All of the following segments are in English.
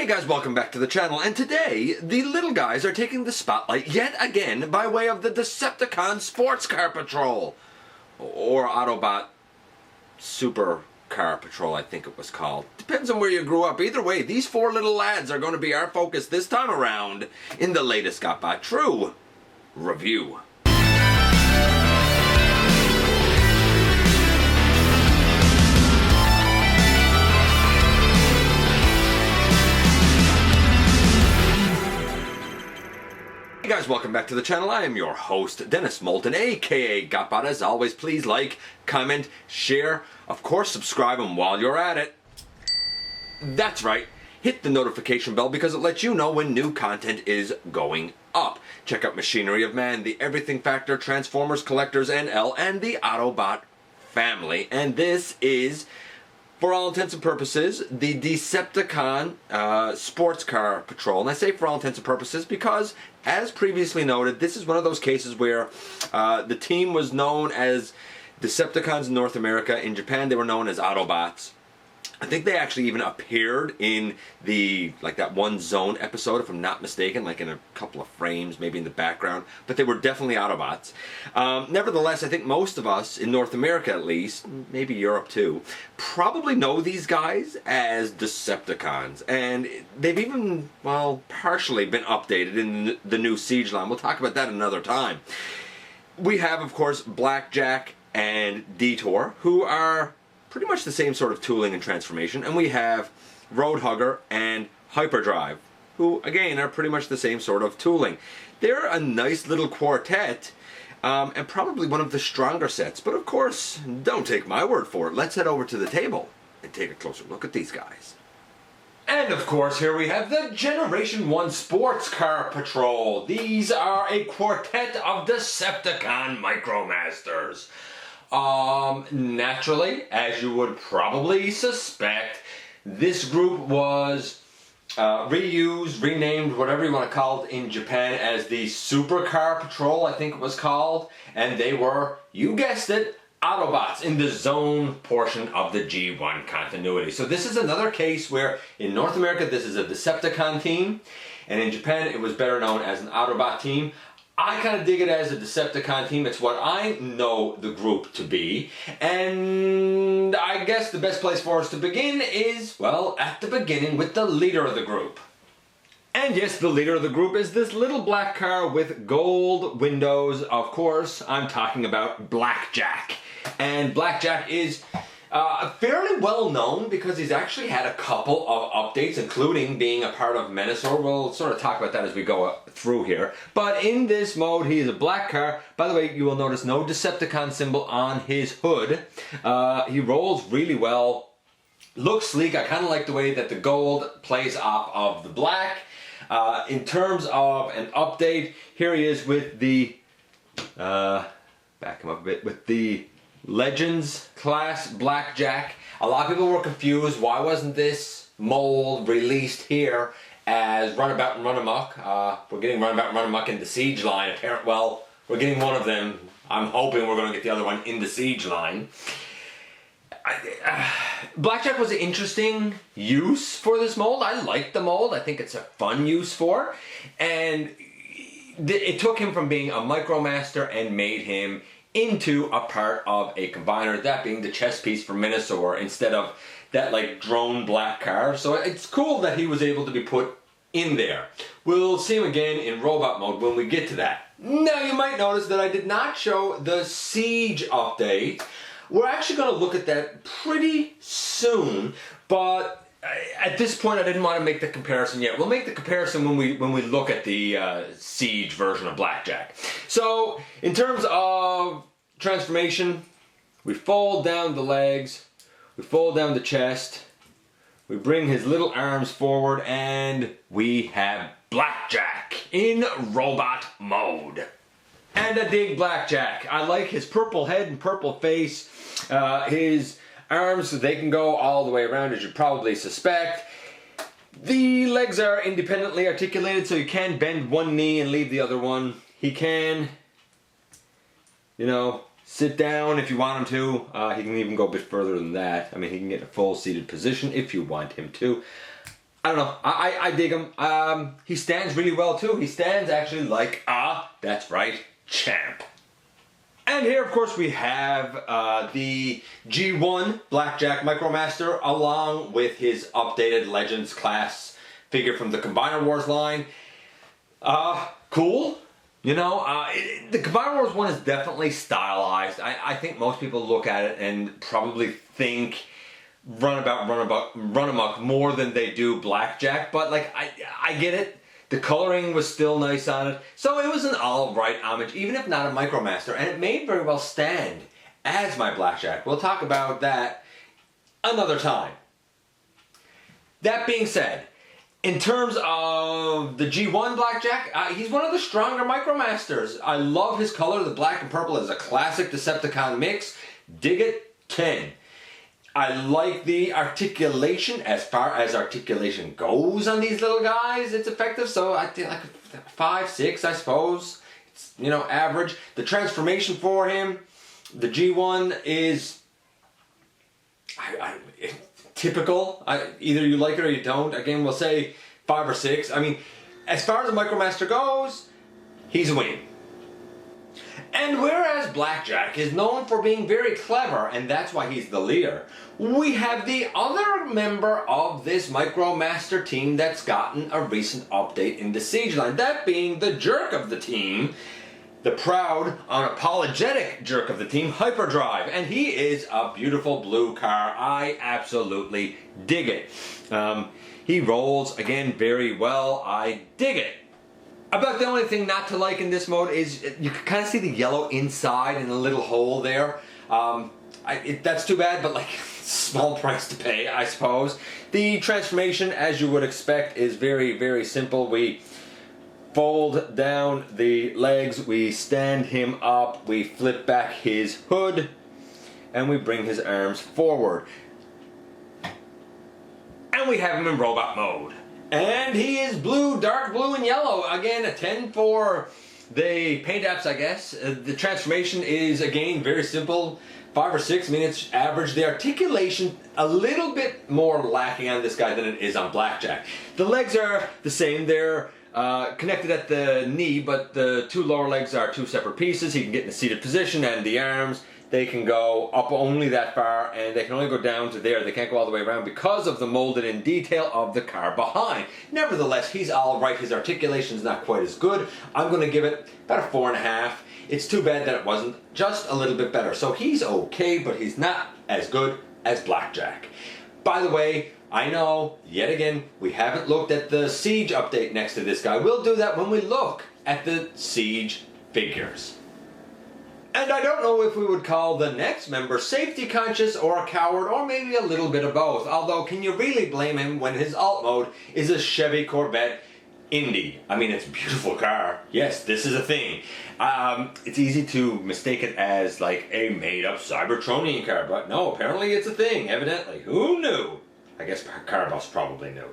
Guys, welcome back to the channel, and today the little guys are taking the spotlight yet again by way of the Decepticon Sports Car Patrol, or Autobot Super Car Patrol, I think it was called. Depends on where you grew up. Either way, these four little lads are going to be our focus this time around in the latest GotBot True review. Hey guys, welcome back to the channel. I am your host, Dennis Moulton, aka GotBot. As always, please like, comment, share, of course subscribe, and while you're at it, that's right, hit the notification bell because it lets you know when new content is going up. Check out Machinery of Man, the Everything Factor, Transformers Collectors NL, and the Autobot family. And this is, for all intents and purposes, the Decepticon Sports Car Patrol. And I say for all intents and purposes because, as previously noted, this is one of those cases where the team was known as Decepticons in North America. In Japan, they were known as Autobots. I think they actually even appeared in the, like, that one Zone episode, if I'm not mistaken, like in a couple of frames, maybe in the background, but they were definitely Autobots. Nevertheless, I think most of us, in North America at least, maybe Europe too, probably know these guys as Decepticons, and they've even, well, partially been updated in the new Siege line. We'll talk about that another time. We have, of course, Blackjack and Detour, who are pretty much the same sort of tooling and transformation, and we have Road Hugger and Hyperdrive, who again are pretty much the same sort of tooling. They're a nice little quartet, and probably one of the stronger sets, but of course, don't take my word for it. Let's head over to the table and take a closer look at these guys. And of course, here we have the Generation 1 Sports Car Patrol. These are a quartet of Decepticon Micromasters. Naturally, as you would probably suspect, this group was reused, renamed, whatever you want to call it, in Japan as the Super Car Patrol, I think it was called, and they were, you guessed it, Autobots in the Zone portion of the G1 continuity. So this is another case where in North America this is a Decepticon team, and in Japan it was better known as an Autobot team. I kind of dig it as a Decepticon team. It's what I know the group to be. And I guess the best place for us to begin is, well, at the beginning with the leader of the group. And yes, the leader of the group is this little black car with gold windows. Of course, I'm talking about Blackjack. And Blackjack is fairly well known because he's actually had a couple of updates, including being a part of Menasor. We'll sort of talk about that as we go through here. But in this mode, he is a black car. By the way, you will notice no Decepticon symbol on his hood. He rolls really well, looks sleek. I kind of like the way that the gold plays off of the black. In terms of an update, here he is with the, back him up a bit, with the Legends class Blackjack. A lot of people were confused. Why wasn't this mold released here as Runabout and Run Amok? We're getting Runabout and Run Amok in the Siege line. Well, we're getting one of them. I'm hoping we're going to get the other one in the Siege line. Blackjack was an interesting use for this mold. I like the mold. I think it's a fun use for it. And it took him from being a Micromaster and made him into a part of a combiner, that being the chess piece for Menasor instead of that like drone black car. So it's cool that he was able to be put in there. We'll see him again in robot mode when we get to that. Now you might notice that I did not show the Siege update. We're actually going to look at that pretty soon, but at this point I didn't want to make the comparison yet. We'll make the comparison when we look at the Siege version of Blackjack. So in terms of transformation, we fold down the legs, we fold down the chest, we bring his little arms forward, and we have Blackjack in robot mode. And I dig Blackjack. I like his purple head and purple face. His arms, they can go all the way around, as you probably suspect. The legs are independently articulated, so you can bend one knee and leave the other one. He can, you know, sit down if you want him to. He can even go a bit further than that. I mean, he can get a full seated position if you want him to. I don't know. I dig him. He stands really well too. He stands actually like that's right, champ. And here, of course, we have the G1 Blackjack Micromaster along with his updated Legends class figure from the Combiner Wars line. Cool. You know, the Combiner Wars one is definitely stylized. I think most people look at it and probably think run amok more than they do Blackjack, but like I get it. The coloring was still nice on it, so it was an alright homage, even if not a Micromaster, and it may very well stand as my Blackjack. We'll talk about that another time. That being said, in terms of the G1 Blackjack, he's one of the stronger Micromasters. I love his color. The black and purple is a classic Decepticon mix. Dig it, 10. I like the articulation. As far as articulation goes on these little guys, it's effective. So I think like 5, 6, I suppose. It's, you know, average. The transformation for him, the G1 is typical. Either you like it or you don't. Again, we'll say 5 or 6. I mean, as far as the Micromaster goes, he's a win. And whereas Blackjack is known for being very clever, and that's why he's the leader, we have the other member of this Micromaster team that's gotten a recent update in the Siege line. That being the jerk of the team, the proud, unapologetic jerk of the team, Hyperdrive. And he is a beautiful blue car. I absolutely dig it. He rolls, again, very well. I dig it. About the only thing not to like in this mode is you can kind of see the yellow inside in a little hole there. That's too bad, but like, small price to pay, I suppose. The transformation, as you would expect, is very, very simple. We fold down the legs, we stand him up, we flip back his hood, and we bring his arms forward. And we have him in robot mode. And he is blue, dark blue, and yellow. Again, a 10 for the paint apps, I guess. The transformation is, again, very simple. 5 or 6 minutes average. The articulation, a little bit more lacking on this guy than it is on Blackjack. The legs are the same. They're connected at the knee, but the 2 lower legs are 2 separate pieces. He can get in a seated position, and the arms, they can go up only that far, and they can only go down to there. They can't go all the way around because of the molded in detail of the car behind. Nevertheless, he's alright. His articulation's not quite as good. I'm going to give it about a 4.5. It's too bad that it wasn't just a little bit better. So he's okay, but he's not as good as Blackjack. By the way, I know, yet again, we haven't looked at the Siege update next to this guy. We'll do that when we look at the Siege figures. And I don't know if we would call the next member safety conscious or a coward, or maybe a little bit of both. Although, can you really blame him when his alt mode is a Chevy Corvette Indy? I mean, it's a beautiful car. Yes, this is a thing. It's easy to mistake it as like a made-up Cybertronian car, but no, apparently it's a thing, evidently. Who knew? I guess Car Boss probably knew.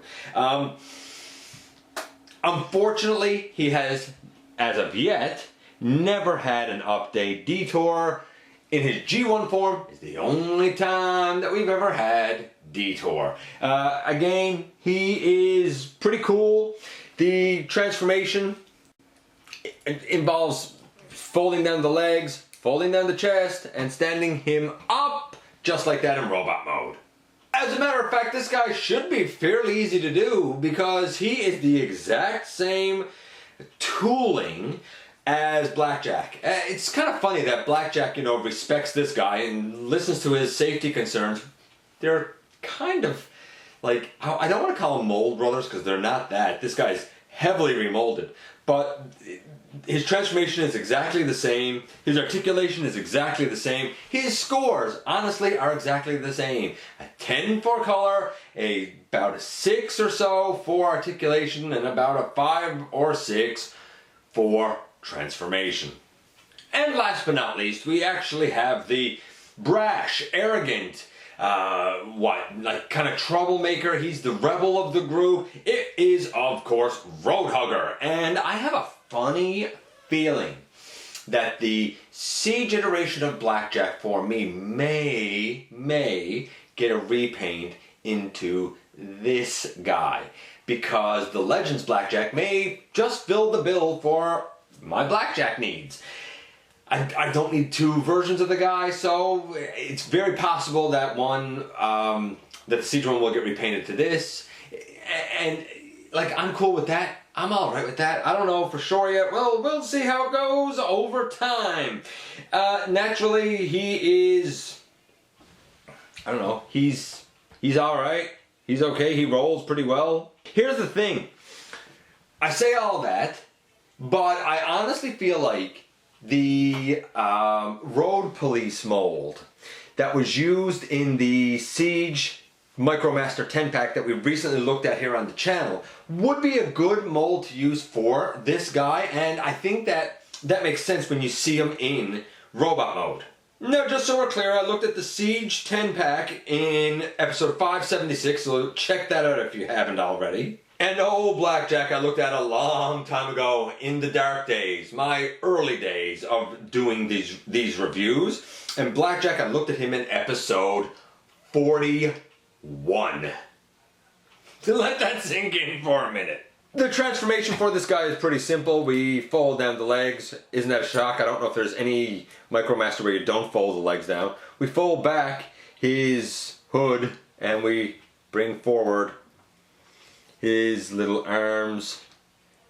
Unfortunately, he has, as of yet, never had an update. Detour in his G1 form is the only time that we've ever had Detour. Again, he is pretty cool. The transformation involves folding down the legs, folding down the chest, and standing him up just like that in robot mode. As a matter of fact, this guy should be fairly easy to do because he is the exact same tooling as Blackjack. It's kind of funny that Blackjack, you know, respects this guy and listens to his safety concerns. They're kind of like, I don't want to call them mold brothers because they're not that. This guy's heavily remolded. But his transformation is exactly the same. His articulation is exactly the same. His scores, honestly, are exactly the same. A 10 for color, about a 6 or so for articulation, and about a 5 or 6 for transformation. And last but not least, we actually have the brash, arrogant, kind of troublemaker. He's the rebel of the group. It is, of course, Road Hugger. And I have a funny feeling that the Siege iteration of Blackjack for me may get a repaint into this guy, because the Legends Blackjack may just fill the bill for my Blackjack needs. I don't need two versions of the guy, so it's very possible that that the Siege one will get repainted to this, and like, I'm cool with that. I'm all right with that. I don't know for sure yet. Well, we'll see how it goes over time. Naturally, he is, I don't know, he's all right. He's okay. He rolls pretty well. Here's the thing. I say all that, but I honestly feel like the Road Police mold that was used in the Siege Micromaster 10-pack that we recently looked at here on the channel would be a good mold to use for this guy, and I think that makes sense when you see him in robot mode. Now, just so we're clear, I looked at the Siege 10-pack in episode 576, so check that out if you haven't already. And old Blackjack I looked at a long time ago in the dark days, my early days of doing these reviews. And Blackjack, I looked at him in episode 41. To let that sink in for a minute. The transformation for this guy is pretty simple. We fold down the legs. Isn't that a shock? I don't know if there's any Micromaster where you don't fold the legs down. We fold back his hood and we bring forward his little arms,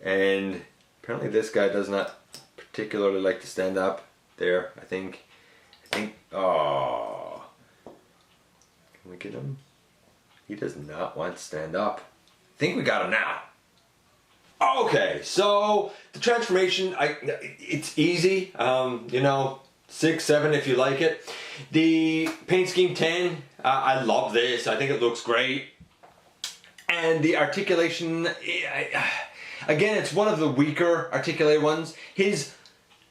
and apparently this guy does not particularly like to stand up. There, I think, oh, can we get him? He does not want to stand up. I think we got him now. Okay, so the transformation, it's easy, you know, 6, 7 if you like it. The paint scheme 10, I love this. I think it looks great. And the articulation, again, it's one of the weaker articulated ones. He's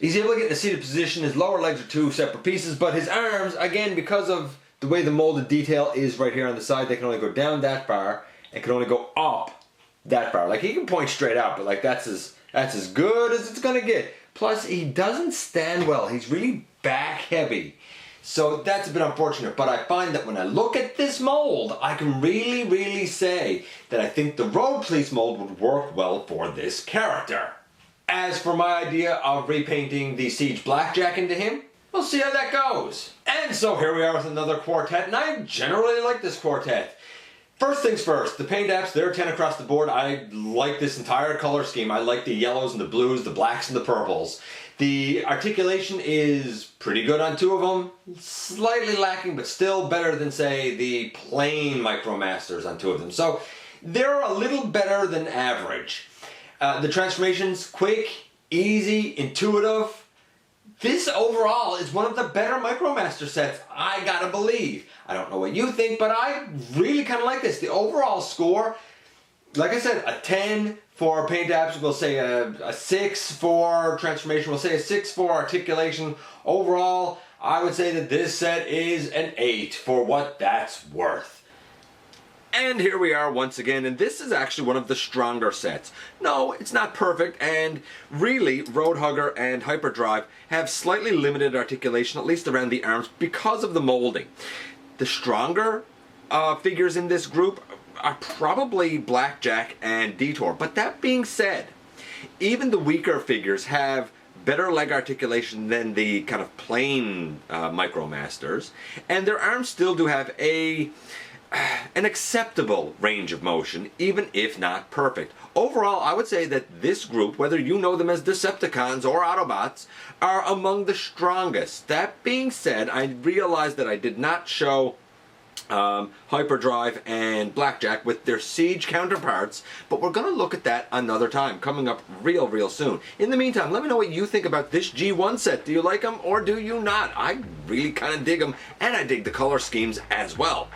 able to get in a seated position. His lower legs are 2 separate pieces, but his arms, again, because of the way the molded detail is right here on the side, they can only go down that far and can only go up that far. Like, he can point straight out, but like that's as good as it's gonna get. Plus, he doesn't stand well. He's really back heavy. So that's a bit unfortunate, but I find that when I look at this mold, I can really say that I think the Road Police mold would work well for this character. As for my idea of repainting the Siege Blackjack into him, we'll see how that goes. And so here we are with another quartet, and I generally like this quartet. First things first, the paint apps, they're 10 across the board. I like this entire color scheme. I like the yellows and the blues, the blacks and the purples. The articulation is pretty good on 2 of them. Slightly lacking, but still better than, say, the plain Micromasters on 2 of them. So they're a little better than average. The transformations, quick, easy, intuitive. This overall is one of the better Micromaster sets, I gotta believe. I don't know what you think, but I really kind of like this. The overall score, like I said, a 10 for paint apps, we'll say a 6 for transformation, we'll say a 6 for articulation. Overall, I would say that this set is an 8 for what that's worth. And here we are once again, and this is actually one of the stronger sets. No, it's not perfect, and really, Road Hugger and Hyperdrive have slightly limited articulation, at least around the arms, because of the molding. The stronger figures in this group are probably Blackjack and Detour, but that being said, even the weaker figures have better leg articulation than the kind of plain Micromasters, and their arms still do have an acceptable range of motion, even if not perfect. Overall, I would say that this group, whether you know them as Decepticons or Autobots, are among the strongest. That being said, I realized that I did not show Hyperdrive and Blackjack with their Siege counterparts, but we're going to look at that another time, coming up real soon. In the meantime, let me know what you think about this G1 set. Do you like them or do you not? I really kind of dig them, and I dig the color schemes as well.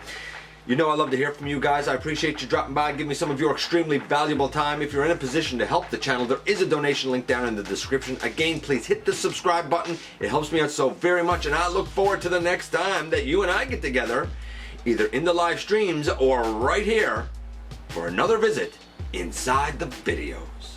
You know I love to hear from you guys. I appreciate you dropping by and giving me some of your extremely valuable time. If you're in a position to help the channel, there is a donation link down in the description. Again, please hit the subscribe button. It helps me out so very much, and I look forward to the next time that you and I get together, either in the live streams or right here, for another visit inside the videos.